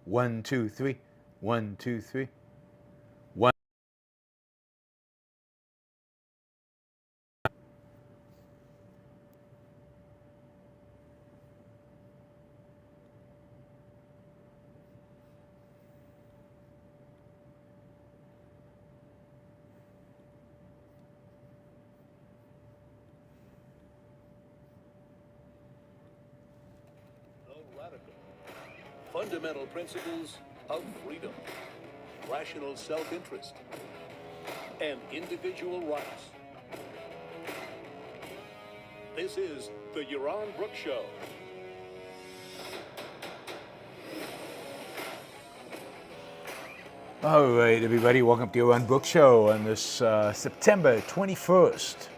1, 2, 3. 1, 2, 3. 1. Fundamental principles of freedom, rational self-interest, and individual rights. This is the Yaron Brook Show. All right, everybody, welcome to the Yaron Brook Show on this September 21st.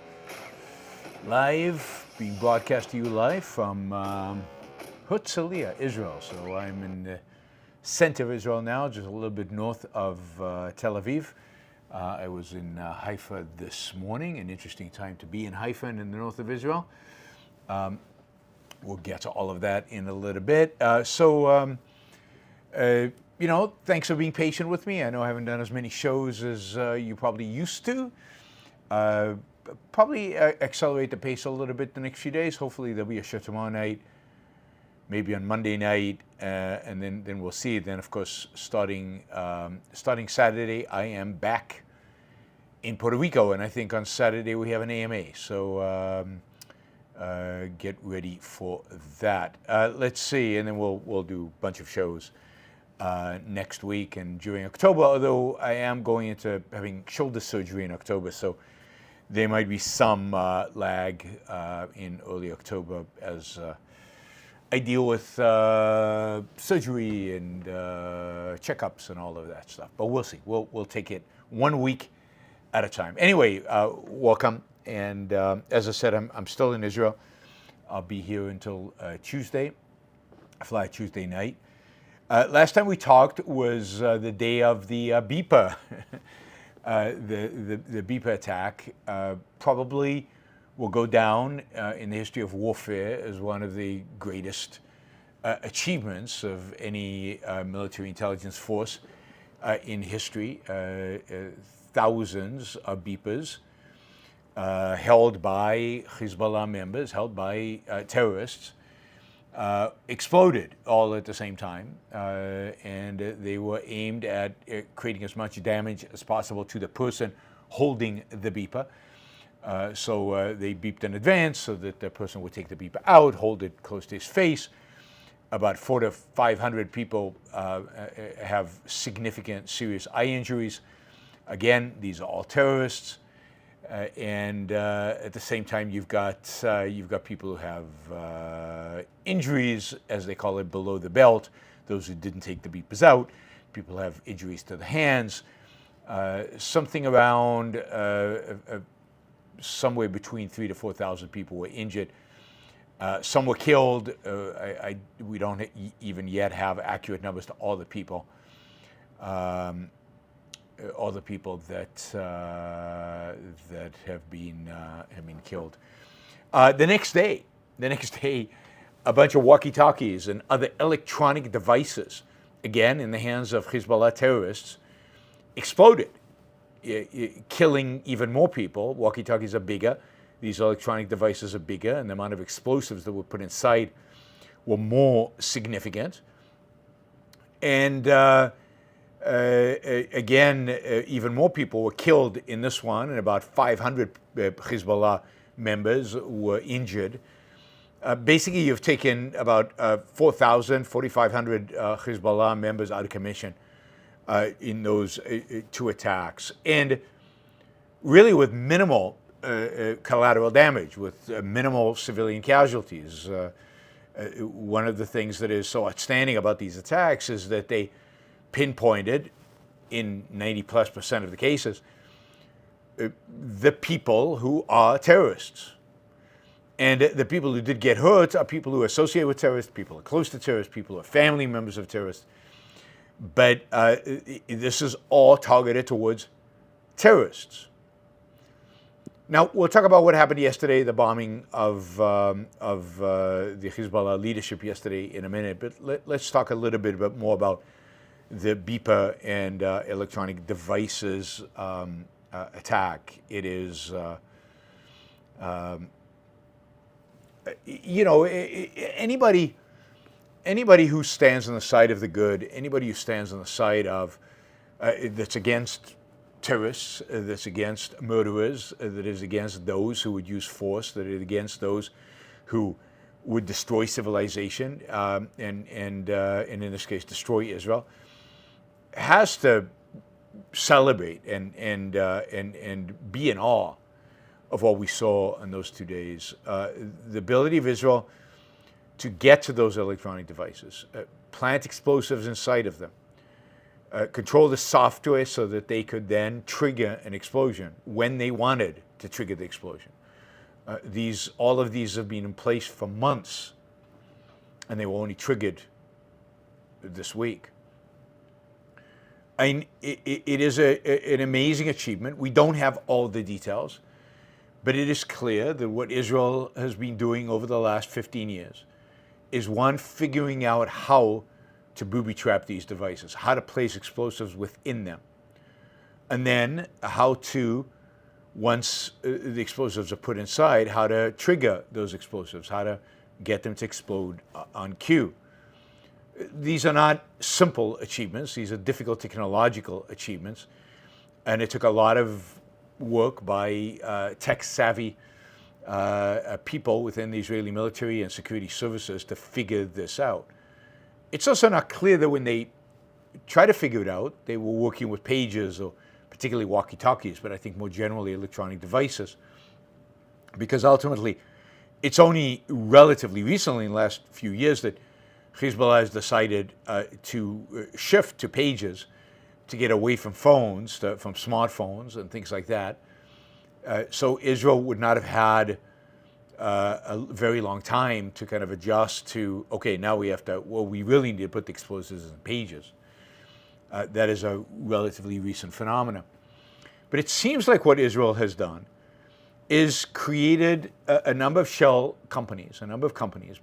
Live, being broadcast to you live from Herzliya, Israel. So I'm in the center of Israel now, just a little bit north of Tel Aviv. I was in Haifa this morning, an interesting time to be in Haifa and in the north of Israel. We'll get to all of that in a little bit. Thanks for being patient with me. I know I haven't done as many shows as you probably used to. Probably accelerate the pace a little bit the next few days. Hopefully there'll be a show tomorrow night, maybe on Monday night, and then we'll see. Then, of course, starting Saturday, I am back in Puerto Rico, and I think on Saturday we have an AMA. So get ready for that. Let's see, and then we'll do a bunch of shows next week and during October. Although I am going into having shoulder surgery in October, so there might be some lag in early October as I deal with surgery and checkups and all of that stuff. But we'll see. We'll take it 1 week at a time. Anyway, welcome. And as I said, I'm still in Israel. I'll be here until Tuesday. I fly Tuesday night. Last time we talked was the day of the Beeper. The Beeper attack probably will go down in the history of warfare as one of the greatest achievements of any military intelligence force in history. Thousands of Beepers held by Hizbollah members, held by terrorists, exploded all at the same time, and they were aimed at creating as much damage as possible to the person holding the beeper. So they beeped in advance so that the person would take the beeper out, hold it close to his face. About 400 to 500 people have significant serious eye injuries. Again, these are all terrorists. And at the same time, you've got people who have injuries, as they call it, below the belt. Those who didn't take the beepers out. People have injuries to the hands. Something around somewhere between 3,000 to 4,000 people were injured. Some were killed. We don't even yet have accurate numbers to all the people. All the people that have been killed. The next day, a bunch of walkie-talkies and other electronic devices, again in the hands of Hizbollah terrorists, exploded, killing even more people. Walkie-talkies are bigger. These electronic devices are bigger, and the amount of explosives that were put inside were more significant. And again, even more people were killed in this one, and about 500 Hezbollah members were injured. Basically, you've taken about 4,000, 4,500 Hezbollah members out of commission in those two attacks, and really with minimal collateral damage, with minimal civilian casualties. One of the things that is so outstanding about these attacks is that they pinpointed, in 90+% of the cases, the people who are terrorists. And the people who did get hurt are people who are associated with terrorists, people who are close to terrorists, people who are family members of terrorists. But this is all targeted towards terrorists. Now, we'll talk about what happened yesterday, the bombing of the Hizbollah leadership yesterday in a minute, but let's talk a little bit more about the BIPA and electronic devices attack. It is, anybody who stands on the side of the good, anybody who stands on the side of that's against terrorists, that's against murderers, that is against those who would use force, that is against those who would destroy civilization, and in this case destroy Israel, has to celebrate and be in awe of what we saw in those 2 days. The ability of Israel to get to those electronic devices, plant explosives inside of them, control the software so that they could then trigger an explosion when they wanted to trigger the explosion. All of these have been in place for months, and they were only triggered this week. It is an amazing achievement. We don't have all the details, but it is clear that what Israel has been doing over the last 15 years is, one, figuring out how to booby trap these devices, how to place explosives within them, and then how to, once the explosives are put inside, how to trigger those explosives, how to get them to explode on cue. These are not simple achievements. These are difficult technological achievements, and it took a lot of work by tech-savvy people within the Israeli military and security services to figure this out. It's also not clear that when they try to figure it out, they were working with pagers or particularly walkie-talkies, but I think more generally electronic devices, because ultimately it's only relatively recently, in the last few years, that Hezbollah has decided to shift to pages to get away from phones, from smartphones and things like that. So Israel would not have had a very long time to kind of adjust to, okay, now we really need to put the explosives in pages. That is a relatively recent phenomenon. But it seems like what Israel has done is created a number of shell companies,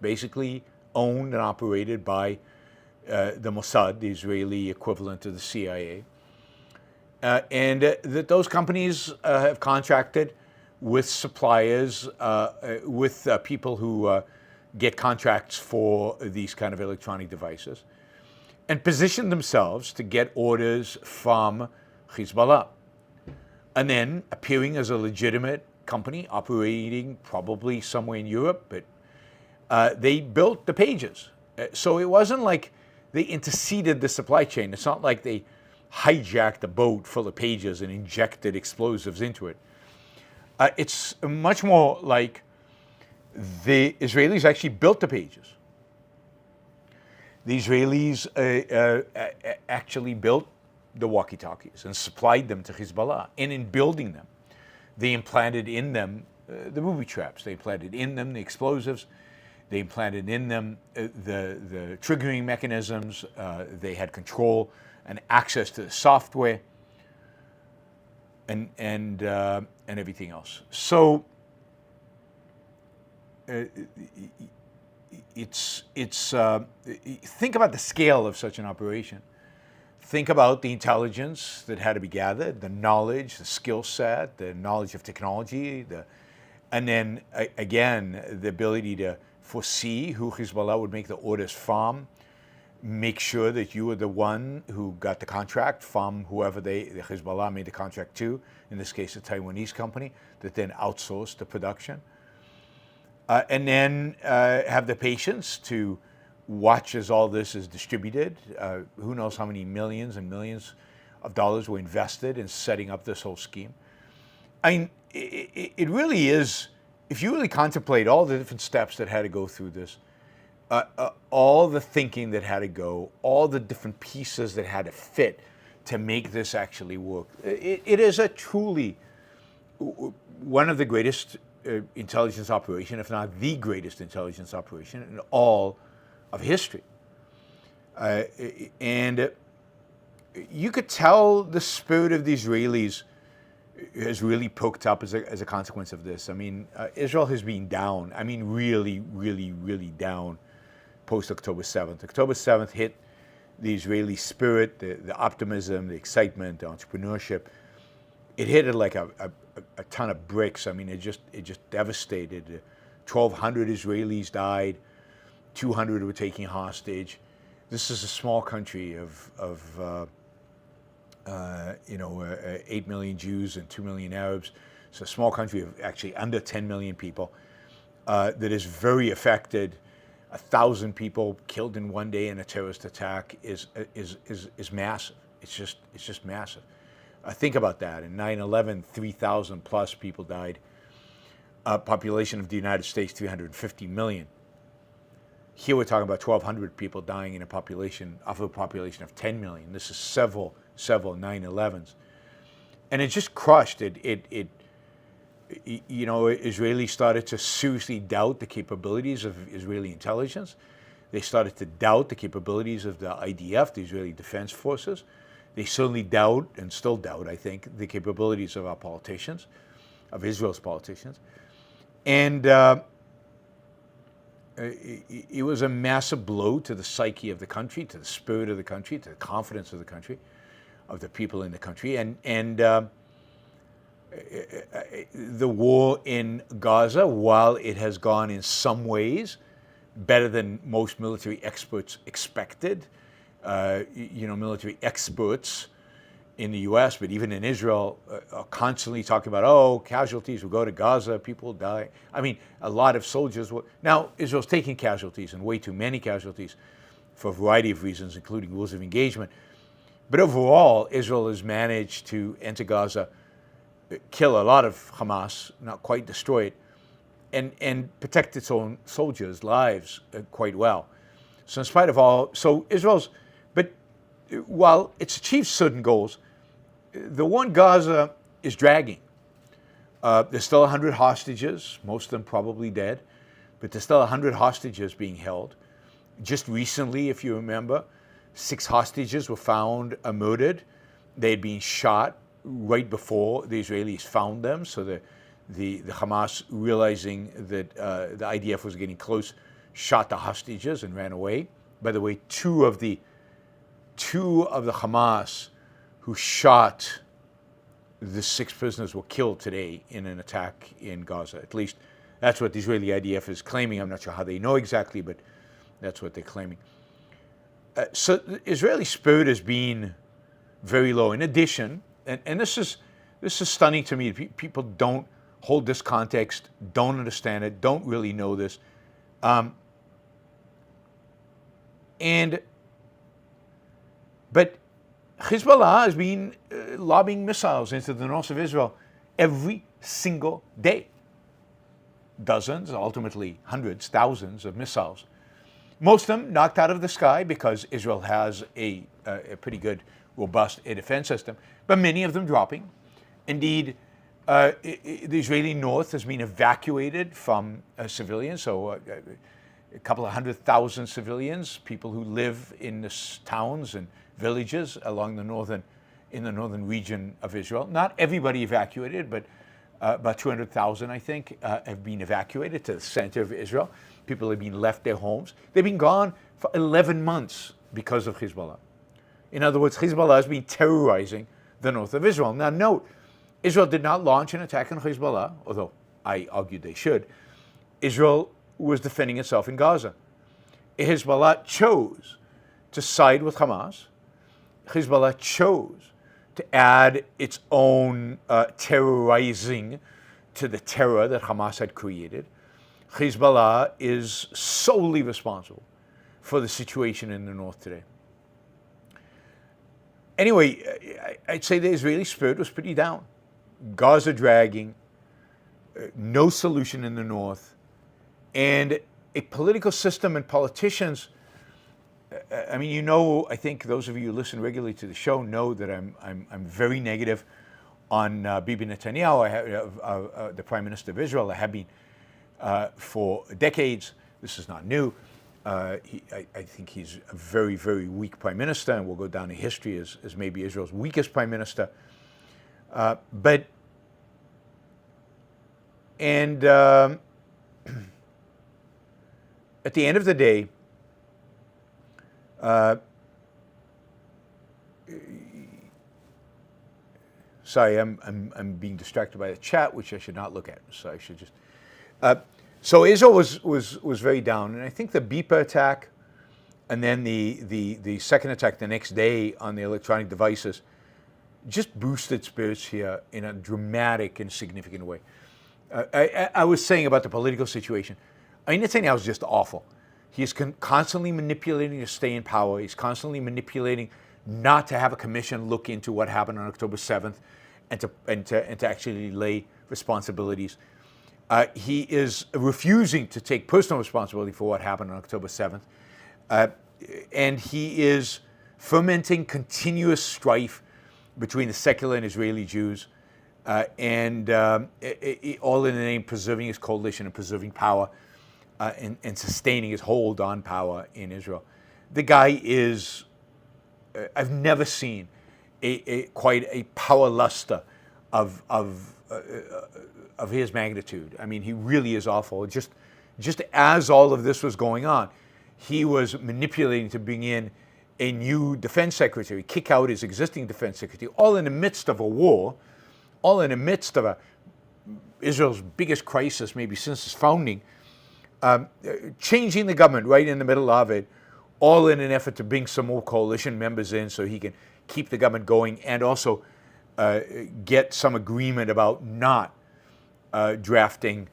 basically owned and operated by the Mossad, the Israeli equivalent of the CIA, and that those companies have contracted with suppliers, with people who get contracts for these kind of electronic devices, and position themselves to get orders from Hezbollah, and then appearing as a legitimate company operating probably somewhere in Europe, but they built the pages. So it wasn't like they interceded the supply chain. It's not like they hijacked a boat full of pages and injected explosives into it. It's much more like the Israelis actually built the pages. The Israelis actually built the walkie-talkies and supplied them to Hezbollah. And in building them, they implanted in them the booby traps. They implanted in them the explosives. They implanted in them the triggering mechanisms. They had control and access to the software and everything else. So think about the scale of such an operation. Think about the intelligence that had to be gathered, the knowledge, the skill set, the knowledge of technology, and then again the ability to foresee who Hezbollah would make the orders from, make sure that you were the one who got the contract from whoever the Hezbollah made the contract to, in this case a Taiwanese company, that then outsourced the production. And then have the patience to watch as all this is distributed. Who knows how many millions and millions of dollars were invested in setting up this whole scheme. I mean, it really is, if you really contemplate all the different steps that had to go through this, all the thinking that had to go, all the different pieces that had to fit to make this actually work. It is a truly one of the greatest intelligence operation, if not the greatest intelligence operation in all of history. And you could tell the spirit of the Israelis has really poked up as a consequence of this. I mean, Israel has been down. I mean, really, really, really down post October 7th. October 7th hit the Israeli spirit, the optimism, the excitement, the entrepreneurship. It hit it like a ton of bricks. I mean, it just devastated. 1,200 Israelis died. 200 were taken hostage. This is a small country of 8 million Jews and 2 million Arabs. It's a small country of actually under 10 million people that is very affected. 1,000 people killed in one day in a terrorist attack is massive. It's just massive. Think about that. In 9/11, 3,000 plus people died. Population of the United States, 350 million. Here we're talking about 1,200 people dying in a population of 10 million. This is several 9/11s, and it just crushed it. Israelis started to seriously doubt the capabilities of Israeli intelligence. They started to doubt the capabilities of the IDF, the Israeli Defense Forces. They certainly doubt, and still doubt, I think, the capabilities of our politicians, of Israel's politicians. And it was a massive blow to the psyche of the country, to the spirit of the country, to the confidence of the country, of the people in the country. And the war in Gaza, while it has gone in some ways better than most military experts expected, military experts in the U.S., but even in Israel, are constantly talking about, casualties will go to Gaza, people will die. I mean, a lot of soldiers will. Now, Israel's taking casualties, and way too many casualties, for a variety of reasons, including rules of engagement. But overall, Israel has managed to enter Gaza, kill a lot of Hamas, not quite destroy it, and protect its own soldiers' lives quite well. So in spite of all, but while it's achieved certain goals, the war in Gaza is dragging. There's still 100 hostages, most of them probably dead, but there's still 100 hostages being held. Just recently, if you remember, 6 hostages were found murdered. They had been shot right before the Israelis found them. So the Hamas, realizing that the IDF was getting close, shot the hostages and ran away. By the way, two of the Hamas who shot the 6 prisoners were killed today in an attack in Gaza. At least that's what the Israeli IDF is claiming. I'm not sure how they know exactly, but that's what they're claiming. So the Israeli spirit has been very low. In addition, and this is stunning to me. People don't hold this context, don't understand it, don't really know this. But Hizbollah has been lobbing missiles into the north of Israel every single day. Dozens, ultimately hundreds, thousands of missiles. Most of them knocked out of the sky because Israel has a pretty good, robust air defense system, but many of them dropping. Indeed, the Israeli north has been evacuated from civilians, so a couple of 100,000 civilians, people who live in the towns and villages along the northern region of Israel. Not everybody evacuated, but about 200,000, I think, have been evacuated to the center of Israel. People have been left their homes. They've been gone for 11 months because of Hizbollah. In other words, Hizbollah has been terrorizing the north of Israel. Now note, Israel did not launch an attack on Hizbollah, although I argued they should. Israel was defending itself in Gaza. Hezbollah chose to side with Hamas. Hezbollah chose to add its own terrorizing to the terror that Hamas had created. Hezbollah is solely responsible for the situation in the north today. Anyway, I'd say the Israeli spirit was pretty down. Gaza dragging, no solution in the north, and a political system and politicians. I mean, I think those of you who listen regularly to the show know that I'm very negative on Bibi Netanyahu, the Prime Minister of Israel. I have been for decades. This is not new. I think he's a very, very weak Prime Minister and will go down in history as maybe Israel's weakest Prime Minister. But And at the end of the day, sorry, I'm being distracted by the chat, which I should not look at. So I should just. So Israel was very down, and I think the Beeper attack, and then the second attack the next day on the electronic devices, just boosted spirits here in a dramatic and significant way. I was saying about the political situation. I mean, Netanyahu is just awful. He is constantly manipulating to stay in power. He's constantly manipulating not to have a commission look into what happened on October 7th and to actually lay responsibilities. He is refusing to take personal responsibility for what happened on October 7th. And he is fomenting continuous strife between the secular and Israeli Jews, and all in the name of preserving his coalition and preserving power and sustaining his hold on power in Israel. The guy is, I've never seen quite a power luster of his magnitude. I mean, he really is awful. Just as all of this was going on, he was manipulating to bring in a new defense secretary, kick out his existing defense secretary, all in the midst of a war, all in the midst of Israel's biggest crisis maybe since its founding, changing the government right in the middle of it, all in an effort to bring some more coalition members in so he can keep the government going and also get some agreement about not drafting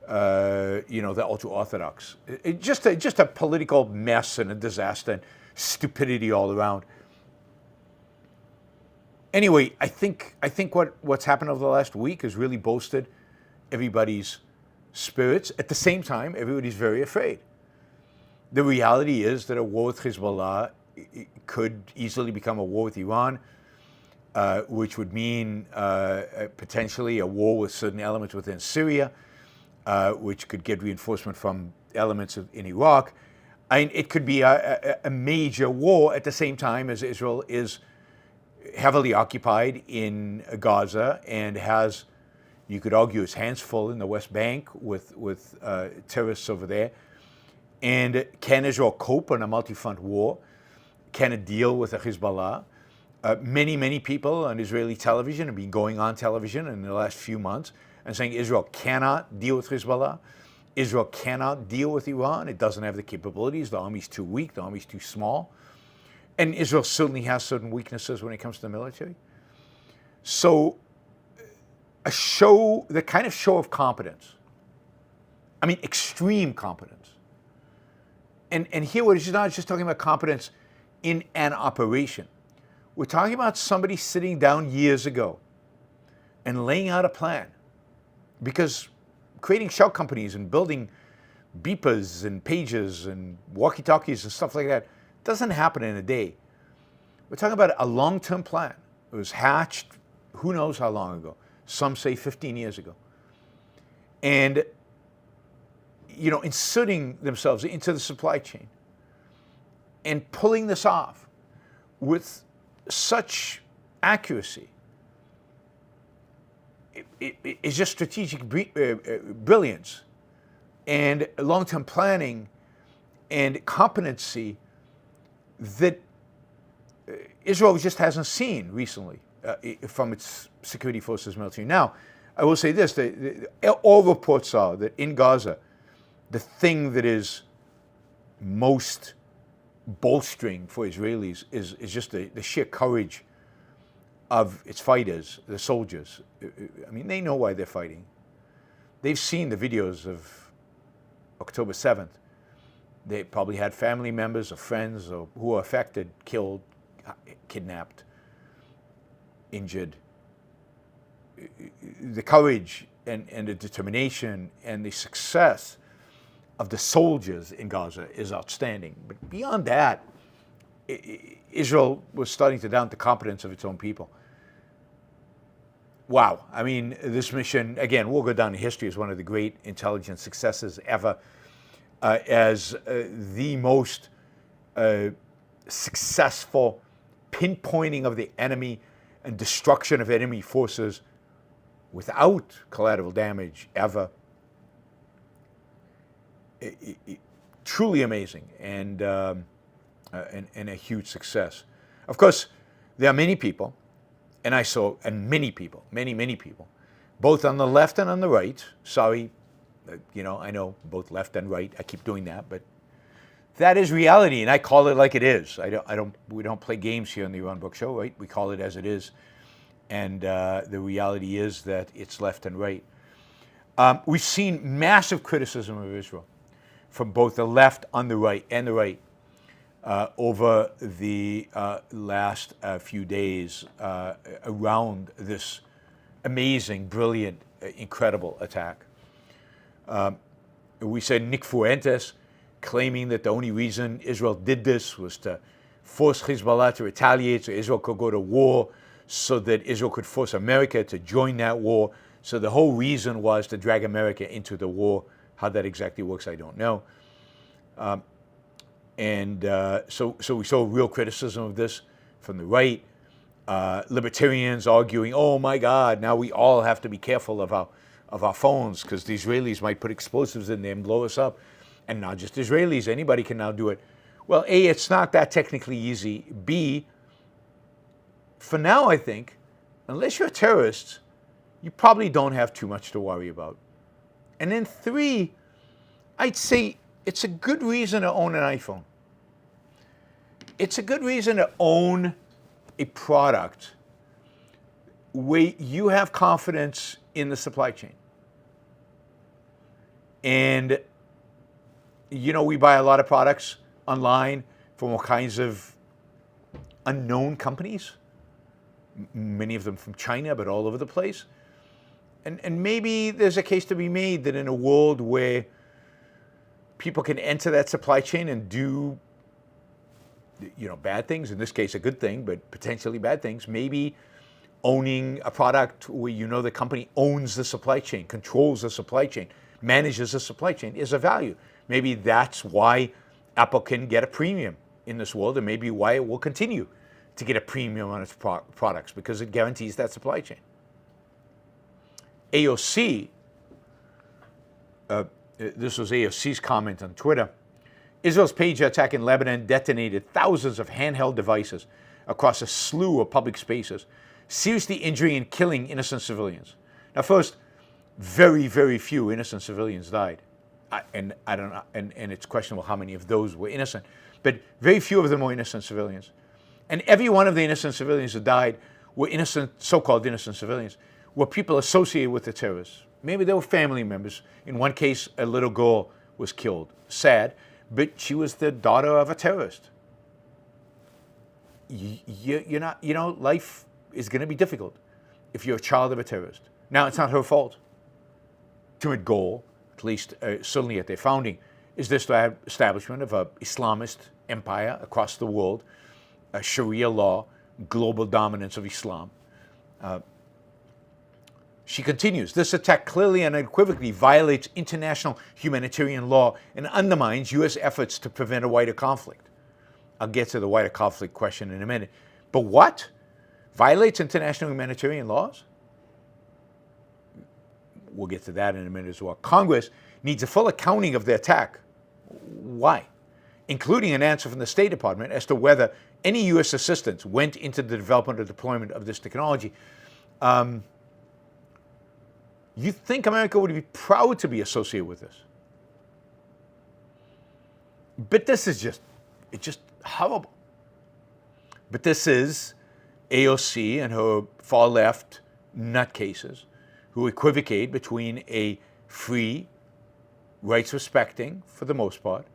the ultra-Orthodox. Just a political mess and a disaster and stupidity all around. Anyway, I think what's happened over the last week has really boosted everybody's spirits. At the same time, everybody's very afraid. The reality is that a war with Hizbollah could easily become a war with Iran, which would mean potentially a war with certain elements within Syria, which could get reinforcement from elements in Iraq. I mean, it could be a major war at the same time as Israel is heavily occupied in Gaza and has, you could argue, its hands full in the West Bank with terrorists over there. And can Israel cope in a multi-front war? Can it deal with a Hezbollah? Many people on Israeli television have been going on television in the last few months and saying Israel cannot deal with Hezbollah. Israel cannot deal with Iran. It doesn't have the capabilities. The army's too weak. The army's too small. And Israel certainly has certain weaknesses when it comes to the military. So the kind of show of competence, I mean, extreme competence. And here we're not just talking about competence in an operation. We're talking about somebody sitting down years ago and laying out a plan. Because creating shell companies and building beepers and pages and walkie-talkies and stuff like that doesn't happen in a day. We're talking about a long-term plan. It was hatched who knows how long ago. Some say 15 years ago. And, inserting themselves into the supply chain and pulling this off with such accuracy. It's just strategic brilliance and long-term planning and competency that Israel just hasn't seen recently from its security forces military. Now, I will say this, all reports are that in Gaza, the thing that is most bolstering for Israelis is just the sheer courage of its fighters, the soldiers. I mean, they know why they're fighting. They've seen the videos of October 7th. They probably had family members or friends or who were affected, killed, kidnapped, injured. The courage and the determination and the success of the soldiers in Gaza is outstanding. But beyond that, Israel was starting to doubt the competence of its own people. Wow. I mean, this mission, again, will go down in history as one of the great intelligence successes ever, as the most successful pinpointing of the enemy and destruction of enemy forces without collateral damage ever. Truly amazing and a huge success. Of course, there are many people, many people, both on the left and on the right. Sorry, I know both left and right. I keep doing that, but that is reality, and I call it like it is. We don't play games here on the Yaron Brook Show, right? We call it as it is, and the reality is that it's left and right. We've seen massive criticism of Israel from both the left on the right and the right over the last few days around this amazing, brilliant, incredible attack. We said Nick Fuentes claiming that the only reason Israel did this was to force Hizbollah to retaliate so Israel could go to war, so that Israel could force America to join that war. So the whole reason was to drag America into the war. How that exactly works, I don't know. So we saw real criticism of this from the right. Libertarians arguing, oh my God, now we all have to be careful of our phones because the Israelis might put explosives in there and blow us up. And not just Israelis, anybody can now do it. Well, A, it's not that technically easy. B, for now, I think, unless you're a terrorist, you probably don't have too much to worry about. And then 3, I'd say it's a good reason to own an iPhone. It's a good reason to own a product where you have confidence in the supply chain. And, we buy a lot of products online from all kinds of unknown companies, many of them from China, but all over the place. And maybe there's a case to be made that in a world where people can enter that supply chain and do, bad things, in this case a good thing, but potentially bad things, maybe owning a product where the company owns the supply chain, controls the supply chain, manages the supply chain is a value. Maybe that's why Apple can get a premium in this world, and maybe why it will continue to get a premium on its products, because it guarantees that supply chain. AOC, this was AOC's comment on Twitter. Israel's pager attack in Lebanon detonated thousands of handheld devices across a slew of public spaces, seriously injuring and killing innocent civilians. Now, first, very, very few innocent civilians died. And I don't know, and it's questionable how many of those were innocent, but very few of them were innocent civilians. And every one of the innocent civilians that died were innocent, so-called innocent civilians, were people associated with the terrorists. Maybe they were family members. In one case, a little girl was killed. Sad, but she was the daughter of a terrorist. You're not, life is going to be difficult if you're a child of a terrorist. Now, it's not her fault. Ultimate goal, at least certainly at their founding, is this establishment of an Islamist empire across the world, Sharia law, global dominance of Islam. She continues, this attack clearly and unequivocally violates international humanitarian law and undermines U.S. efforts to prevent a wider conflict. I'll get to the wider conflict question in a minute. But what? Violates international humanitarian laws? We'll get to that in a minute as well. Congress needs a full accounting of the attack. Why? Including an answer from the State Department as to whether any U.S. assistance went into the development or deployment of this technology. You think America would be proud to be associated with this. But this is it's just horrible. But this is AOC and her far left nutcases who equivocate between a free, rights-respecting, for the most part,